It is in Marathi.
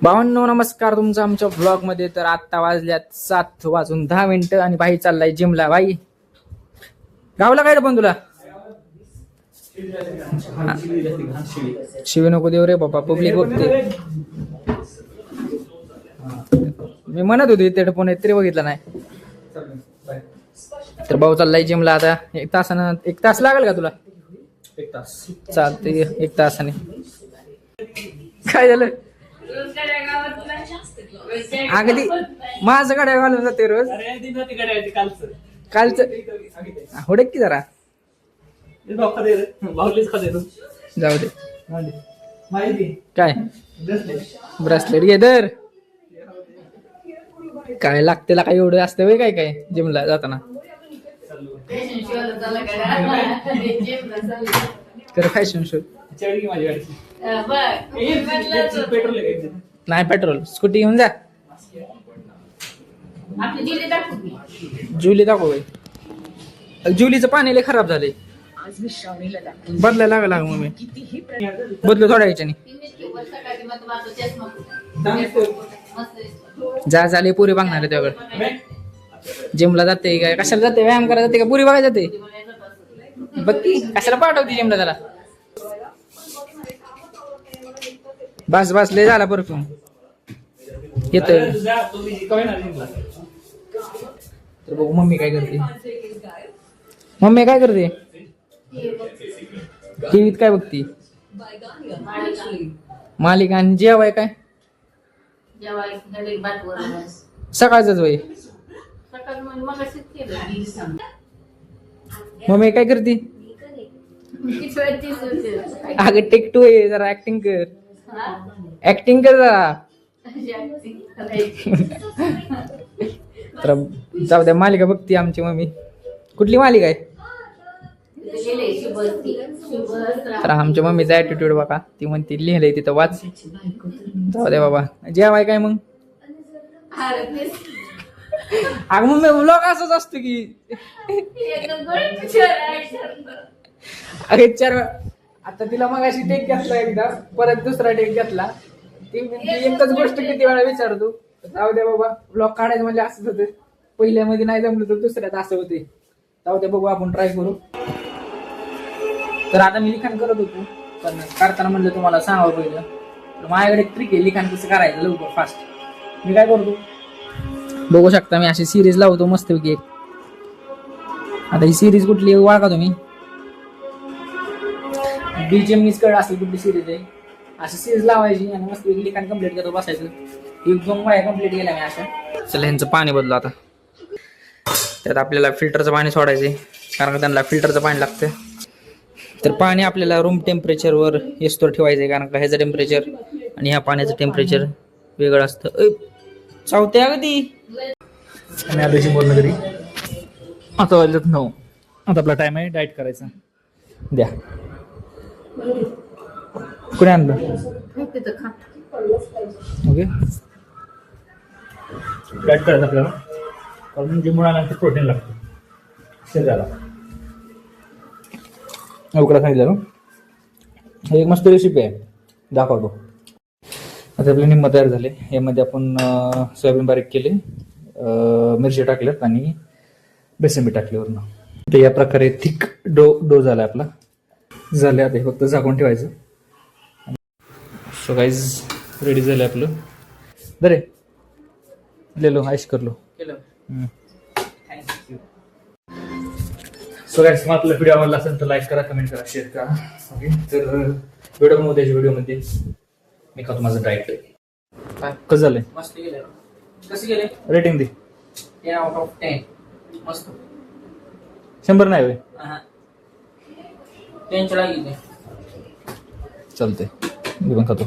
भावांनो नमस्कार तुमचं आमच्या ब्लॉग मध्ये. तर आता वाजल्यात 7:10 आणि भाई चाललाय जिमला. भाई गावला काय रे पण तुला शिवी नको देऊ रे बाबा, पब्लिक बघते. मी म्हणत होती ते पण तरी बघितलं नाही. तर भाऊ चाललाय जिमला. आता 1 तासानं 1 तास लागेल का तुला? 1 तास चालते 1 तासाने. काय झालं अगदी माझं गाड्या घालून जाते रोज. कालच हुडक की जरा जाऊ दे. काय ब्रेसलेट घे तर काय लागते काय एवढं असतं वय काय काय जिमला जाताना. तर फॅशन शो नाही पेट्रोल स्कूटी घेऊन जा. जुली दाखव बाई. जुलीचं पाणी लय खराब झालंय. बदलायला लागला मग मी बदलू थोड्या ह्याच्यानी. जा झाले पुरी बघणार आहे त्याकडे. जिमला जाते काय कशाला जाते? व्यायाम करायला जाते का पुरी बघायला जाते? बघ की कशाला पाठवते जिमला त्याला. बस बस लय झाला परफ्यूम येत. तर बघू मम्मी काय करते. मम्मी काय करते? टीव्हीत काय बघती? मालिका. आणि जेवाय काय सकाळच वय. मम्मी काय करते? अगं टेक टू आहे जरा ऍक्टिंग कर. ऍक्टिंग कर जरा. तर जाऊ द्या मालिका बघती आमची मम्मी. कुठली मालिका आहे? तर आमच्या मम्मीचा ऍटिट्यूड बघा. ती म्हणते लिहिलंय तिथं वाच. जाऊ द्या बाबा. जेवाय काय मग? अगं मम्मी व्लॉग असंच असतो की. अरे 4 आता तिला मग अशी टेक घेतला एकदा, परत दुसरा टेक घेतला. ती एकच गोष्ट किती वेळा विचारतो. जाऊ द्या बाबा ब्लॉग काढायचं म्हणजे असंच होतं. पहिल्यामध्ये नाही जमलं तर दुसऱ्यात असं होते. जाऊ द्या बघू आपण ट्राय करू. तर आता मी लिखाण करत होतो पण करताना म्हणलं तुम्हाला सांगावं पहिलं. तर माझ्याकडे एक ट्रिक आहे लिखाण कसं करायचं लवकर फास्ट. मी काय करतो बघू शकता. मी अशी सिरीज लावतो मस्तपैकी एक. आता ही सिरीज कुठली ओळखा तुम्ही? बीजीएम मिस कळ असेल कुठली सिरीज आहे. अशी सिरीज लावायची आणि मस्तपैकी लिखाण कम्प्लीट करत बसायचं. 1-2 वाया कम्प्लीट केला मी अशा. चला ह्यांचं पाणी बदलू आता. त्यात आपल्याला फिल्टरचं पाणी सोडायचं कारण का त्यांना फिल्टरचं पाणी लागतं. तर पाणी आपल्याला रूम टेम्परेचरवर येस्तोवर ठेवायचं आहे कारण का ह्याचं टेम्परेचर आणि ह्या पाण्याचं टेम्परेचर वेगळं असतं. चावते अगदी. आणि आधीची बोलणं घरी आता वाजत 9. आता आपला टाइम आहे डाएट करायचा. द्या कुणी आणलं? ओके डाएट करायचं आपल्याला कारण जिममुळे आल्यानंतर प्रोटीन लागतं शरीराला. उकडा सांगितलं ना. एक मस्त रेसिपी आहे दाखवतो. आता आपले निम्म तयार झाले. यामध्ये आपण सोयाबीन बारीक केले, मिरची टाकल्यात आणि बेसन बी टाकले वरनं. तर या प्रकारे थिक डो झाला आपला. झाले आता फक्त झाकून ठेवायचं. सो गाईज रेडी झालं आपलं. बरे लेलो आयश करलो. सो गाईस आपला व्हिडिओ आवडला असेल तर लाईक करा, कमेंट करा, शेअर करा. ओके तर व्हिडिओ उद्याच्या व्हिडिओमध्ये मी खातो माझं डाएट. कसं झालंय? मस्त गेले. कसे गेले? Rating they. 10 out of 10. मस्त. 100 नाही होय? 10 चला गेले. चालतंय मी पण खातो.